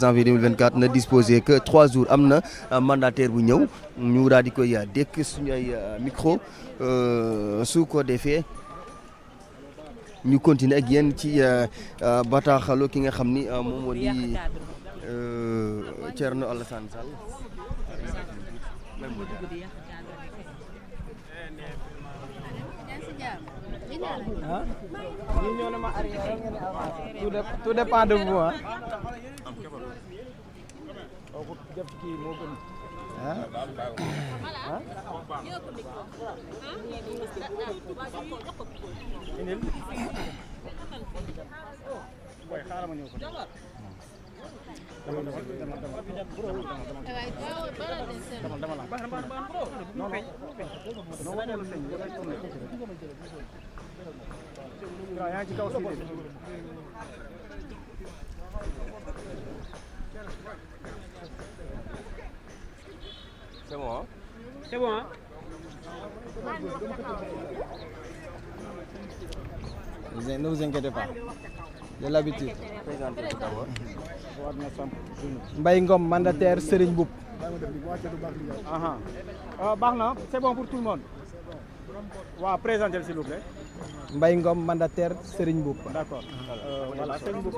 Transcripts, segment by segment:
janvier 2024 ne disposé que 3 jours am na mandataire bu ñëw ñu daal di koy dékk suñu ay micro su ko defee ñu continuer ak yéen ci bataaxalu ki nga xam ni moom moo di Thierno Alassane Sall. ah ñi ñoo ne ma arrière ngeen avancé tout dépend de vous ah. kooku def kii moo gën ah ah. indil booy xaaral ma ñëw ko. yaa ngi ci kaw si c'est bon hein? C'est bon hein? Ne vous inquiétez pas. J'ai l'habitude. Mbaye Ngom, mandataire Serigne Mboup. Baax na, c'est bon pour tout le monde. Waaw, présentez s'il vous plaît. Mbaye Ngom, mandataire Serigne Mboup. D'accord. Voilà, Serigne Mboup,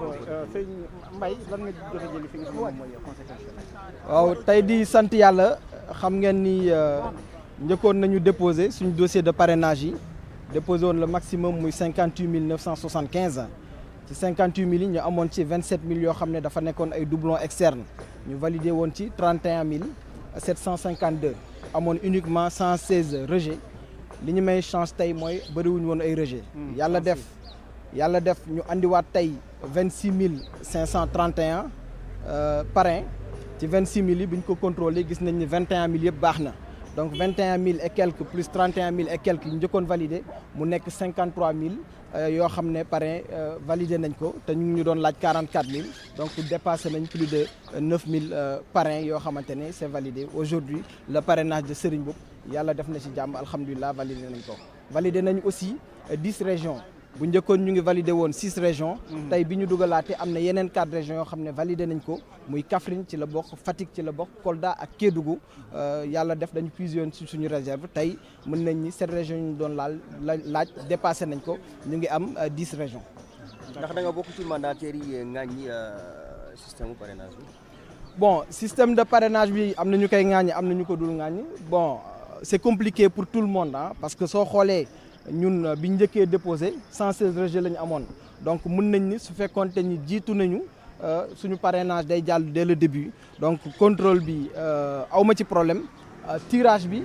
Serigne Mbaye lan nga jot a jëli fi nga xam ne moom mooy conséquence. Waaw, tey di sant Yàlla xam ngeen ni njëkkoon nañu déposer suñu dossier de parrainage yi déposé woon le maximum muy 58 975 ci 58 000 yi ñu amoon ci 27 000 yoo xam ne dafa nekkoon ay doublons externes ñu validé woon ci 31 752 amoon uniquement 116 rejets li ñu may chance tey mooy bëriwuñu woon ay rejets. yàlla def ñu andiwaat tey 26 531 parrains ci 26 000 yi bi ñu ko contrôlé gis nañ ni 21 000 yëpp baax na. Donc 21 000 et quelques plus 31 000 et quelques ñu njëkkoon validé mu nekk 53 000 yoo xam ne parrain validé nañ ko te ñu ngi ñu doon laaj 44 000 donc dépassé nañ plus de 9 000 parrains yoo xamante ne c'est validé aujourd'hui le parrainage de Serigne Mboup yàlla def na ci jàmm alhamdulilah validé nañ ko. validé nañ aussi 10 régions bu njëkkoon ñu ngi validé woon 6 régions. tey bi ñu dugalaatee am na yeneen 4 régions yoo xam ne validé nañ ko muy Kaffrine ci la bokk Fatick ci la bokk Kolda ak Kédougou yàlla def dañu puiser yoon ci suñu réserve tey mën nañ ni 7 régions ñu doon laaj dépassé nañ ko ñu ngi am 10 régions. ndax da nga bokk ci mandataires yi ŋàññi système parrainage bi. Bon système de parrainage bi am na ñu koy ŋàññi am na ñu ko dul ŋàññi bon c'est compliqué pour tout le monde ah parce que soo xoolee. ñun bi njëkkee déposé 116 rejets la ñu amoon donc mun nañ ni su fekkoonte ni jiitu nañu suñu parrainage day jàll dès le début donc contrôle bi awma ci problème tirage bi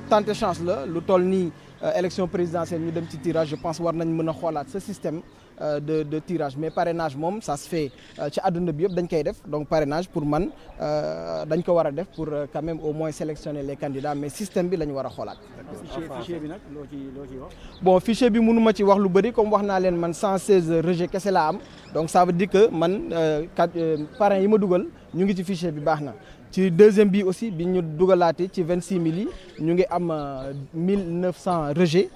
tenter chance la lu toll nii élection présidentielle ñu dem ci tirage je pense war nañ mën a xoolaat ce système de tirage mais parrainage moom ça se fait ci àdduna bi yëpp dañ koy def donc parrainage pour man dañ ko war a def pour quand même au moins sélectionner les candidats mais système bi la ñu war a xoolaat. fichier bi nag loo ci wax. bon fichier bi mënu ma ci wax lu bëri comme wax naa leen man 116 rejets kese laa am donc ça veut dire que man parrain yi ma dugal ñu ngi ci fichier bi baax na. ci deuxième bi aussi bi ñu dugalaate ci 26 000 yi ñu ngi am 1900 rejets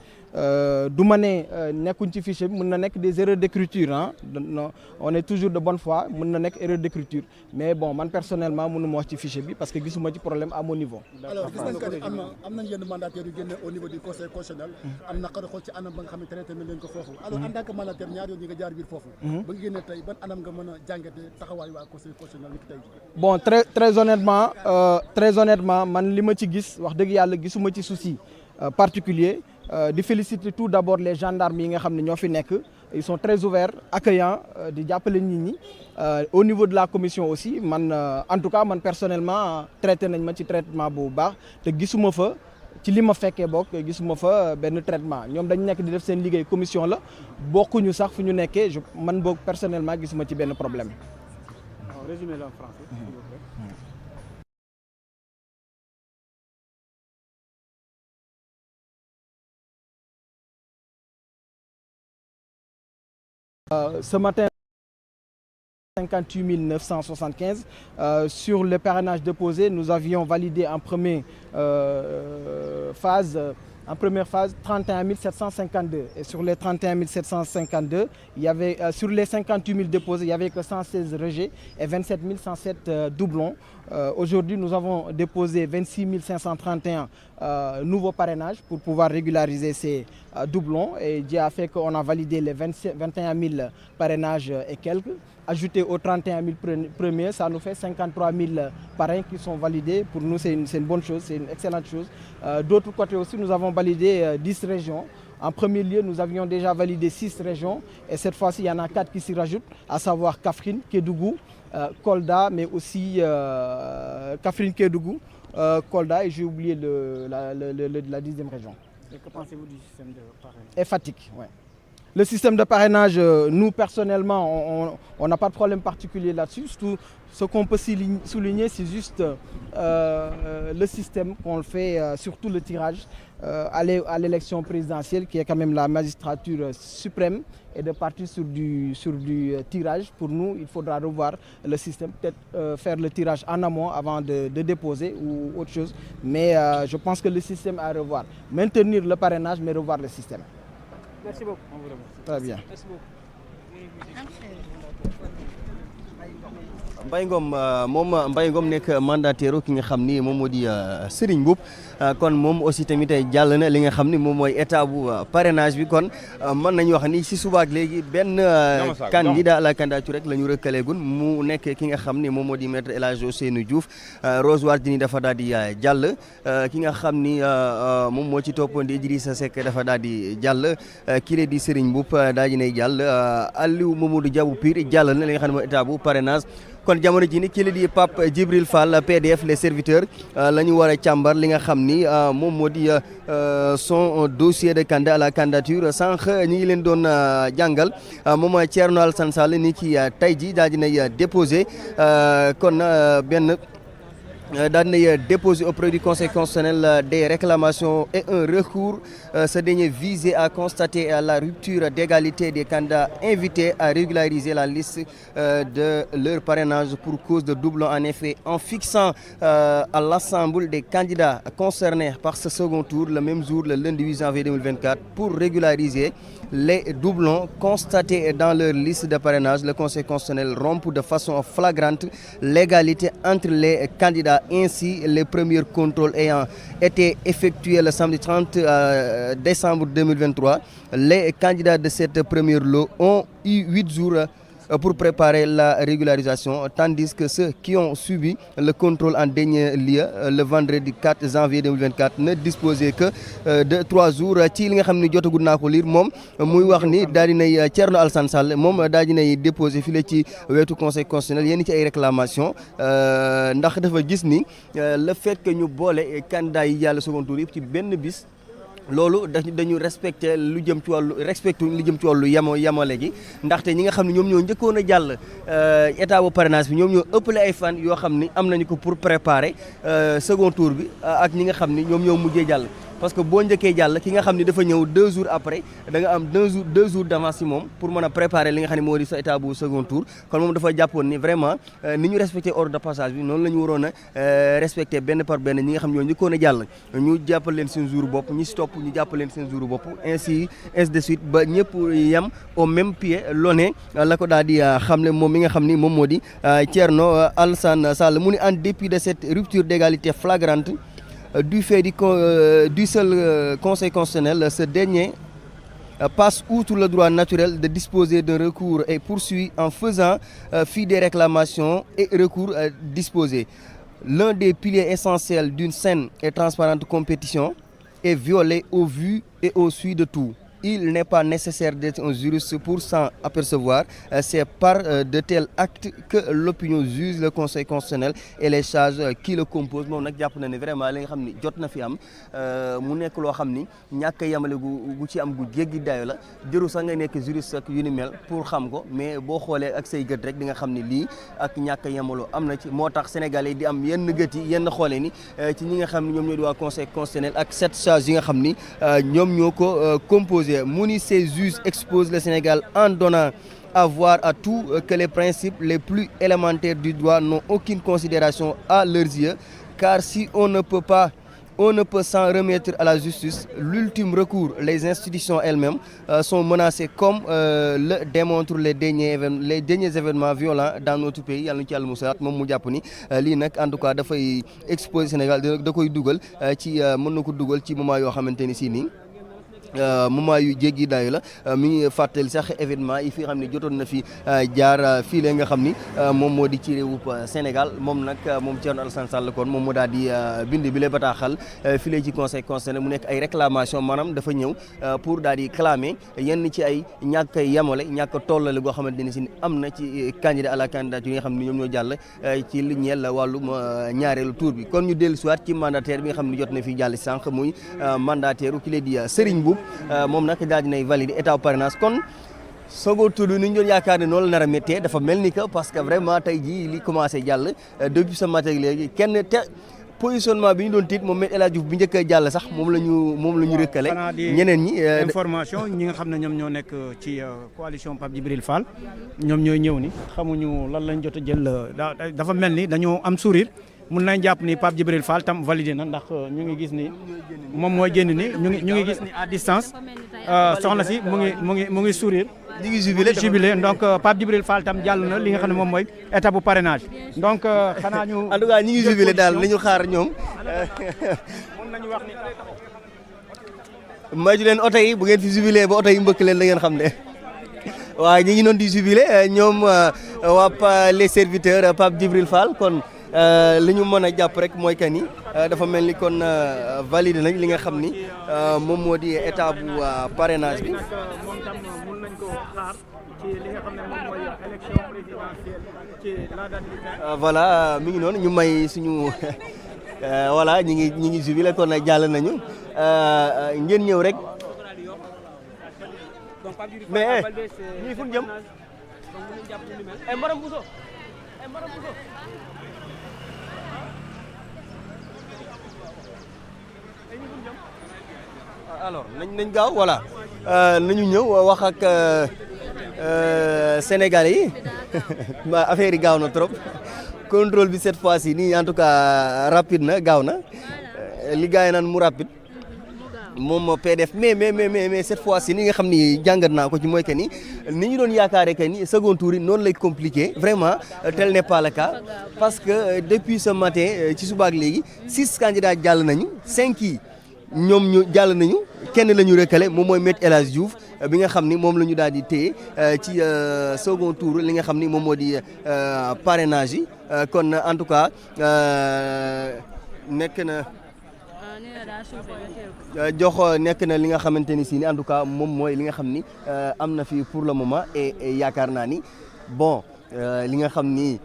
du ma ne nekkuñ ci fichier bi mën na nekk des erreurs d'écriture ah non on est toujours de bonne foi mën na nekk erreur d'écriture mais bon man personnellement mënu ma wax ci fichier bi parce que gisuma ci problème à mon niveau. alors gis nañ que ni am nañ yenn mandataires yu génne au niveau du conseil constitutionnel. am na xar xool ci anam ba nga xam ne traité nañ ko foofu. alors en tant que mandataire ñaar yoon yi nga jaar biir foofu. ba nga génne tey ban anam nga mën a jàngate taxawaay waa conseil constitutionnel ni tey. bon très honnêtement man li ma ci gis wax dëgg yàlla gisuma ci souci particulier di féliciter tout d'abord les gendarmes yi nga xam ne ñoo fi nekk ils sont très ouverts accueillants di jàppale nit ñi au niveau de la commission aussi man en tout cas man personnellement traité nañ ma ci traitement bu baax te gisuma fa ci li ma fekkee bokk gisuma fa benn traitement ñoom dañ nekk di def seen liggéey commission la bokkuñu sax fu ñu nekkee man boog personnellement gisuma ci benn problème. Résumez-le en français, s'il vous plaît. Ce matin, 58 975. Sur le parrainage déposé, nous avions validé en première phase En première phase, 31 752. Et sur les 31 752, il y avait, sur les 58 000 déposés, il n'y avait que 116 rejets et 27 107 doublons. Aujourd'hui, nous avons déposé 26 531 nouveaux parrainages pour pouvoir régulariser ces doublons. Et Dieu a fait qu'on a validé les 21 000 parrainages et quelques. Ajouté aux 31 000 premiers, ça nous fait 53 000 parrains qui sont validés. Pour nous, c'est une bonne chose, c'est une excellente chose. D'autre côté aussi, nous avons validé 10 régions. En premier lieu, nous avions déjà validé 6 régions. Et cette fois-ci, il y en a 4 qui s'y rajoutent, à savoir Kaffrine, Kédougou, Kolda, mais aussi Kaffrine, Kédougou, Kolda, et j'ai oublié la 10e région. Et que pensez-vous du système de parrainage? Et Fatick, ouais. Le système de parrainage, nous personnellement, on n'a pas de problème particulier là-dessus. Tout ce qu'on peut souligner, c'est juste le système qu'on fait, surtout le tirage à l'élection présidentielle, qui est quand même la magistrature suprême, et de partir sur du tirage. Pour nous, il faudra revoir le système, peut-être faire le tirage en amont avant de déposer ou autre chose. Mais je pense que le système à revoir. Maintenir le parrainage, mais revoir le système. Merci beaucoup. On vous remercie. Très bien. Merci beaucoup. Mbaye Ngom moom Mbaye Ngom nekk mandataire ki nga xam ni moom moo di Serigne Mboup kon moom aussi tamit jàll na li nga xam ni moom mooy état bu parrainage bi kon mën nañu wax ni si subaak léegi benn candidat à la candidature rek la ñu rëkkaleegun mu nekk ki nga xam ni moom moo di maître El Hadji Ousseynou Diouf Rose Wardini dafa daal di jàll ki nga xam ni moom moo ci toppoon di Idrissa Seck dafa daal di jàll kii di Serigne Mboup daal di nay jàll Aliou Mamadou Diabou Pire jàll na li nga xam ne mooy état bu parrainage. kon jamono ji ni kii la di Pape Djibril Fall PDF les serviteurs la ñu war a càmbar li nga xam ni moom moo di son dossier de candidat à la candidature sànq ñi ngi leen doon jàngal moom Thierno Alassane Sall ni ki tey ji daal dinay déposé kon benn daal dinay déposé auprès du Conseil constitutionnel des réclamations et un recours. Ce dernier visait à constater la rupture d'égalité des candidats invités à régulariser la liste de leur parrainage pour cause de doublon. En effet, en fixant à l'ensemble des candidats concernés par ce second tour le même jour, le lundi 8 janvier 2024, pour régulariser les doublons constatés dans leur liste de parrainage, le Conseil constitutionnel rompt de façon flagrante l'égalité entre les candidats. Ainsi, les premiers contrôles ayant été effectués le samedi 30 décembre 2023, les candidats de cette première lot ont eu 8 jours pour préparer la régularisation, tandis que ceux qui ont subi le contrôle en dernier lieu le vendredi 4 janvier 2024 ne disposaient que de 3 jours. ci li nga xam ne jotagul naa ko lire moom muy wax ni daal dinay Thierno Alassane Sall moom daal dinay déposé fii la ci wetu Conseil constitutionnel yenn ci ay réclamations ndax dafa gis ni le fait que ñu boole candidat yi yàlla second tour yëpp ci benn bis. loolu dañu respecté lu jëm ci wàllu yamale gi ndaxte ñi nga xam ne ñoom ñoo njëkkoon a jàll état bu parrainage bi ñoom ñoo ëppale ay fan yoo xam ni am nañu ko pour préparer second tour bi ak ñi nga xam ni ñoom ñoo mujjee jàll. parce que boo njëkkee jàll ki nga xam ni dafa ñëw 2 jours après da nga am 2 jours d'avance ci moom pour mën a préparer li nga xam ne moo di sa état bu second tour kon moom dafa jàppoon ni vraiment ni ñu respecté ordre de passage bi noonu la ñu waroon a respecté benn par benn ñi nga xam ñoo njëkkoon a jàll ñu jàppal leen seen jour bopp ñi si topp ñu jàppal leen seen jour bopp ainsi de suite ba ñëpp yem au même pied l'ONE la ko daal di xamle moom mi nga xam ni moom moo di Thierno Alassane Sall mu ni en dépit de cette rupture d'égalité flagrante du fait du seul Conseil constitutionnel, ce dernier passe outre le droit naturel de disposer d'un recours et poursuit en faisant fi des réclamations et recours disposés. L'un des piliers essentiels d'une saine et transparente compétition est violé au vu et au su de tout. Il n'est pas nécessaire d'être un juriste pour s'en apercevoir. C'est par de tels actes que l'opinion juge le Conseil constitutionnel et les charges qui le composent. moom nag jàpp na ne vraiment li nga xam ni jot na fi am mu nekk loo xam ni ñàkk a yemale gu ci am gu jéggi dayo la jëru sax nga nekk juriste ak yu ni mel pour xam ko mais boo xoolee ak say gët rek di nga xam ni lii ak ñàkk a yemaloo am na ci moo tax sénégalais di am yenn gët yi yenn xoolee ni ci ñi nga xam ni ñoom ñoo di waa Conseil constitutionnel ak 7 charges yi nga xam ni ñoom ñoo ko composé. Mouni, ces juges exposent le Sénégal en donnant à voir à tout que les principes les plus élémentaires du droit n'ont aucune considération à leurs yeux, car si on ne peut pas on ne peut s'en remettre à la justice. L'ultime recours, les institutions elles-mêmes sont menacées comme le démontrent les derniers événements violents dans notre pays. Yàlla na ci Yàlla musal moom mu jàpp ni lii nag en tout cas dafay exposer Sénégal da koy dugal ci mën na ko dugal ci moment yoo xamante ni si nii moment yu jéggi dayu la mi ngi fàttali sax événement yi fi xam ne jotoon na fi jaar fii la nga xam ni moom moo di ci réewub Sénégal moom nag moom Thierno Alassane Sall kon moom moo daal di bind bi la bataaxal fii la ci conseil constitutionnel mu nekk ay réclamation maanaam dafa ñëw pour daal di clamer yenn ci ay ñàkk yamale ñàkk tollale goo xamante ne si am na ci candidat à la candidature yi nga xam ne ñoom ñoo jàll ci li ñeel wàllum ñaareelu tour bi kon ñu dellu siwaat ci mandataire bi nga xam ne jot na fi jàll sànq muy mandataire u ki la di Serigne Mboup moom nag daal dinay valider état parrainage kon second tour bi ni ñu doon yaakaar ne noonu la nar a méttee dafa mel ni que parce que vraiment tey jii li commencé jàll depuis ce matin léegi kenn te positionnement bi ñu doon tiit moom Me El Hadji Diouf bi njëkk a jàll sax moom la ñu rëkkale ñeneen ñi information ñi nga xam ne ñoom ñoo nekk ci coalition Pape Djibril Fall ñoom ñooy ñëw ni xamuñu lan lañ jot a jël dafa mel ni dañoo am sourire mun nañ jàpp ni Pape Djibril Fall tam validé na ndax ñu ngi gis ni moom mooy génn ni ñu ngi gis ni à distance soxna si mu ngi sourire ñu ngi jubilé donc Pape Djibril Fall tam jàll na li nga xam ne moom mooy étape bu parrainage donc xanaa ñu en tout cas ñu ngi jubilé daal nañu xaar ñoom mun nañu wax ni maju leen oto yi bu ngeen fi jubilé ba oto yi mbëkk leen da ngeen xam ne waaw ñi ngi noon di jubilé ñoom waa les serviteurs Pape Djibril Fall kon li ñu mën a jàpp rek mooy que ni dafa mel ni kon validé nañ li nga xam ni moom moo di état bu parrainage bi. moom tam mun nañ ko xaar ci li nga xam ne moom mooy élection présidentielle ci la date du 20. voilà mi ngi noonu ñu may suñu voilà ñi ngi jubilé kon jàll nañu ngeen ñëw rek mais ñii fu ñu jëm Maram Bousso alors nañ gaaw voilà nañu ñëw wax ak Sénégalais yi affaire yi gaaw na trop contrôle bi cette fois-ci nii en tout cas rapide na gaaw na li gars yi naan mu rapide moom PDF mais cette fois-ci ni nga xam ni jàngat naa ko ci mooy que ni ñu doon yaakaaree que ni second tour yi noonu lay compliqué vraiment tel n'est pas le cas parce que depuis ce matin ci suba ak léegi 6 candidats jàll nañu 5 yi ñoom ñu jàll nañu kenn la ñu recalé moom mooy Me El Hadji Diouf bi nga xam ni moom la ñu daal di téye ci second tour li nga xam ni moom moo di parrainage yi kon en tout cas nekk na. nekk na li nga xamante ni si ni en tout cas moom mooy li nga xam ni am na fi pour le moment et yaakaar naa ni bon li nga xam ni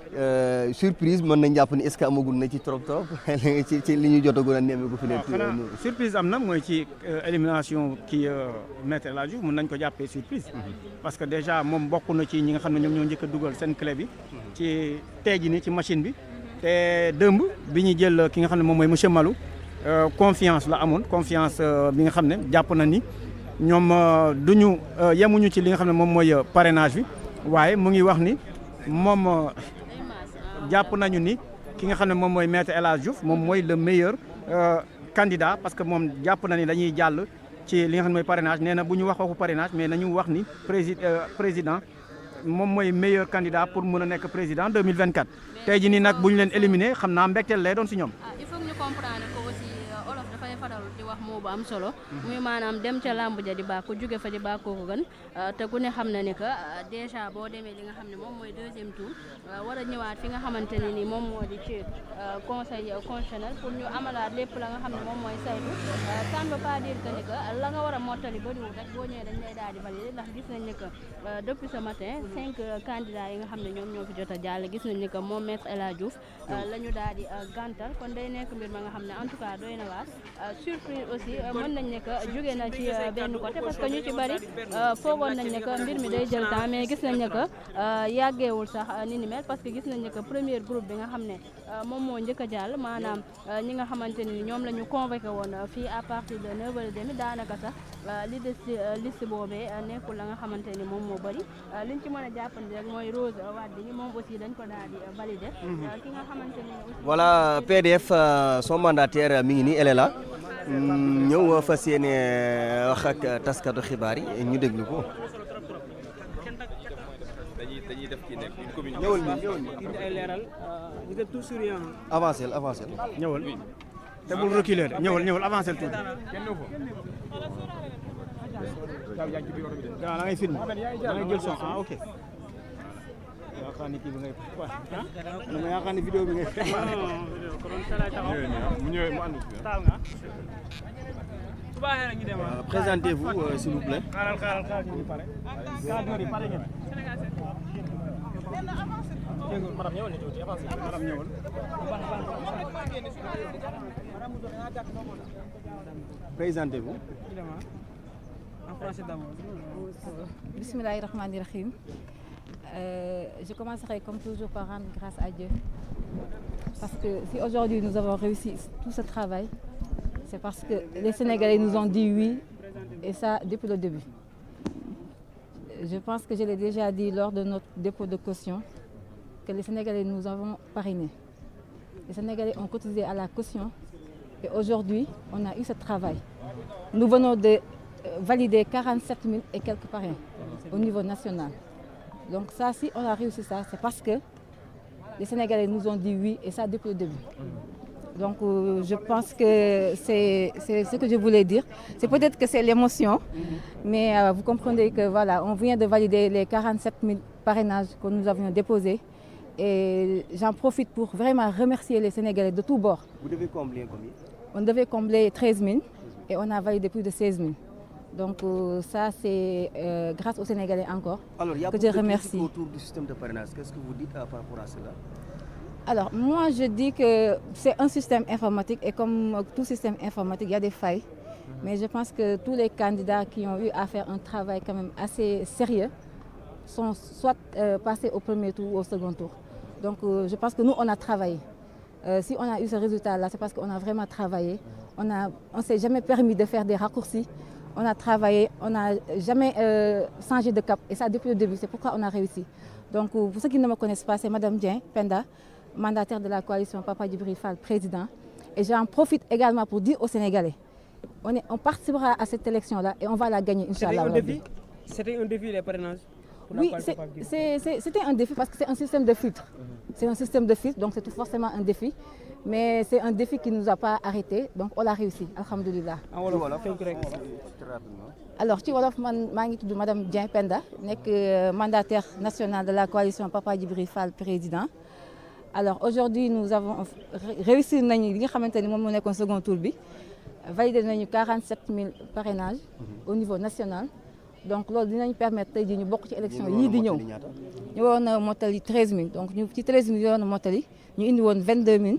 surprise mën nañ jàpp ni est-ce que amagul na ci trop ci li ñu jotagul a nemmeeku fi xanaa surprise am na mooy ci élimination kii Me El Hadji Diouf mën nañ ko jàppee surprise parce que déjà moom bokk na ci ñi nga xam ne ñoom ñoo njëkk a dugal seen clé bi ci tey jii nii ci machine bi te dëmb bi ñu jël ki nga xam ne moom mooy monsieur Malou confiance la amoon confiance bi nga xam ne jàpp na ni ñoom duñu yemuñu ci li nga xam ne moom mooy parrainage bi waaye mu ngi wax ni moom jàpp nañu ni ki nga xam ne moom mooy Me El Hadji Diouf moom mooy le meilleur candidat parce que moom jàpp na ni dañuy jàll ci li nga xam ne mooy parrainage nee na bu ñu wax waxu parrainage mais nañu wax ni président moom mooy meilleur candidat pour mën a nekk président 2024 tey jii nii nag bu ñu leen éliminé xam naa mbégteel lay doon si ñoom. il faut que ñu comprendre ko aussi olof dafay faral di wax moo bu am solo. muy maanaam dem ca làmb ja di bàkku jóge fa di bàkkoo ko gën te ku ne xam na ne que déjà boo demee li nga xam ne moom mooy deuxième tour war a ñëwaat fi nga xamante ne ni moom moo di ci conseil constitutionnel pour ñu amalaat lépp la nga xam ne moom mooy saytu ça ne veut pas dire que ni que la nga war a mottali bëriwul rek boo ñëwee dañ lay daal di valider ndax gis nañ ne que depuis ce matin 5 candidats yi nga xam ne ñoom ñoo fi jot a jàll gis nañ ne que moom Me El Hadji Diouf la ñu daal di gàntal kon day nekk mbir ma nga xam ne en tout cas doy na waar surprise aussi mën nañ ne que jóge na ci benn côté parce que ñu ci bari foogoon nañ ne que mbir mi day jël temps mais gis nañ ne que yàggeewul sax ni ni mel parce que gis nañ ne que premier groupe bi nga xam ne moom moo njëkk a jàll maanaam ñi nga xamante ni ñoom la ñu convoqué woon fii à partir de 9h30 daanaka sax li des ci liste boobee nekkul la nga xamante ni moom moo bëri liñ ci mën a jàppandi rek mooy Rose Wardini moom aussi dañ ko daal di validé ki nga xamante ni aussi voilà PDF son mandataire mi ngi nii elle est là ñëw fas yéene wax ak taskatu xibaar yi ñu déglu ko. dañuy def kii nekk une communication. ñëwal nii indi ay leeral vous êtes tous souriants. avancé ñëwal te bul reculer de ñëwal avancé tuuti. da ngay filmé da ngay jël son ok. yaakaar ni kii bi ngay ma yaakaar ni vidéo bi ngay mu ñëwee mu ànd taal nga su baaxee rek ñu dem présentez-vous s'il vous plaît. xaaral ñu pare pare ngeen madame ñëwal ni tuuti avancé madame ñëwal Présentez-vous. en français d'abord. Bismillahirrahmanirrahim. Je commencerai comme toujours par rendre grâce à Dieu. Parce que si aujourd'hui nous avons réussi tout ce travail, c'est parce que les Sénégalais nous ont dit oui, et ça depuis le début. Je pense que je l'ai déjà dit lors de notre dépôt de caution, que les Sénégalais nous avons parrainés. Les Sénégalais ont cotisé à la caution et aujourd'hui, on a eu ce travail. Nous venons de valider 47 000 et quelques parrains au niveau national. Donc ça, si on a réussi ça, c'est parce que les Sénégalais nous ont dit oui et ça depuis le début. Donc je pense que c'est ce que je voulais dire. C'est peut-être que c'est l'émotion, mais vous comprenez que voilà, on vient de valider les 47 000 parrainages que nous avions déposés. Et j'en profite pour vraiment remercier les Sénégalais de tous bords. Vous devez combler combien? On devait combler 13 000 et on a validé plus de 16 000. Donc ça, c'est grâce aux Sénégalais encore que je remercie. Autour du système de parrainage, qu'est-ce que vous dites par rapport à cela? Alors moi, je dis que c'est un système informatique et comme tout système informatique, il y a des failles. Mais je pense que tous les candidats qui ont eu à faire un travail quand même assez sérieux sont soit passés au premier tour ou au second tour. Donc je pense que nous, on a travaillé. Si on a eu ce résultat-là, c'est parce qu'on a vraiment travaillé. On ne s'est jamais permis de faire des raccourcis. On a travaillé, on n'a jamais changé de cap. Et ça depuis le début, c'est pourquoi on a réussi. Donc pour ceux qui ne me connaissent pas, c'est Madame Dieng Penda, mandataire de la coalition Papa Djibril Fall, président. Et j'en profite également pour dire aux Sénégalais, on participera à cette élection-là et on va la gagner, Inch'Allah. C'était un défi les parrainages? Oui, c'était un défi parce que c'est un système de filtre. C'est un système de filtre, donc c'est tout forcément un défi. Mais c'est un défi qui ne nous a pas arrêtés, donc on l'a réussi, alhamdoulilah. Alors, ci wolof man maa ngi tudd Madame Dieng Penda, nekk mandataire national de la coalition Papa Djibril Fall, président. Alors aujourd'hui, nous avons réussi nañu li nga xamante ni moom moo nekkoon second tour bi, validé nañu 47 000 parrainages au niveau national. Donc loolu dinañ permettre tey jii ñu bokk ci élection yii di ñëw. Ñu waroon a mottali 13 000, donc ñu ci 13 000 ñu waroon a mottali ñu indi woon 22 000,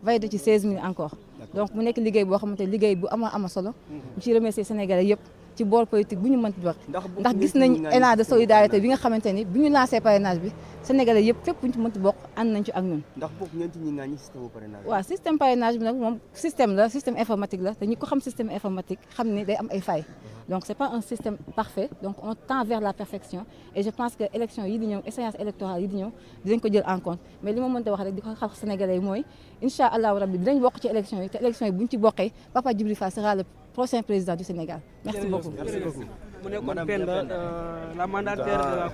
validé ci 16 000 encore. Donc mu nekk liggéey boo xamante liggéey bu ama solo. ñu ciy remercier Sénégalais yëpp ci boor politique bu ñu mënti wax. ndax gis nañ élan de solidarité bi nga xamante ni bi ñu lancé parrainage bi Sénégalais yëpp fépp bu ñu ci mënti bokk ànd nañ ci ak ñun. ndax bokk ngeen ci ñi nga ñi système parrainage. waaw système parrainage bi nag moom système la système informatique la te ñi ko xam système informatique xam ni day am ay failles. Donc c'est pas un système parfait, donc on tend vers la perfection et je pense que élection yi di ñëw échéance électorale yi di ñëw dinañ ko jël en compte mais li ma mënta wax rek di ko xam Sénégalais yi mooy incha allahu rabbi dinañ bokk ci élection yi te élection yi bu ñu ci bokkee Papa Djibril Fall sera le prochain président du Sénégal. Merci beaucoup. mu nekkoon Penda la mandataire de la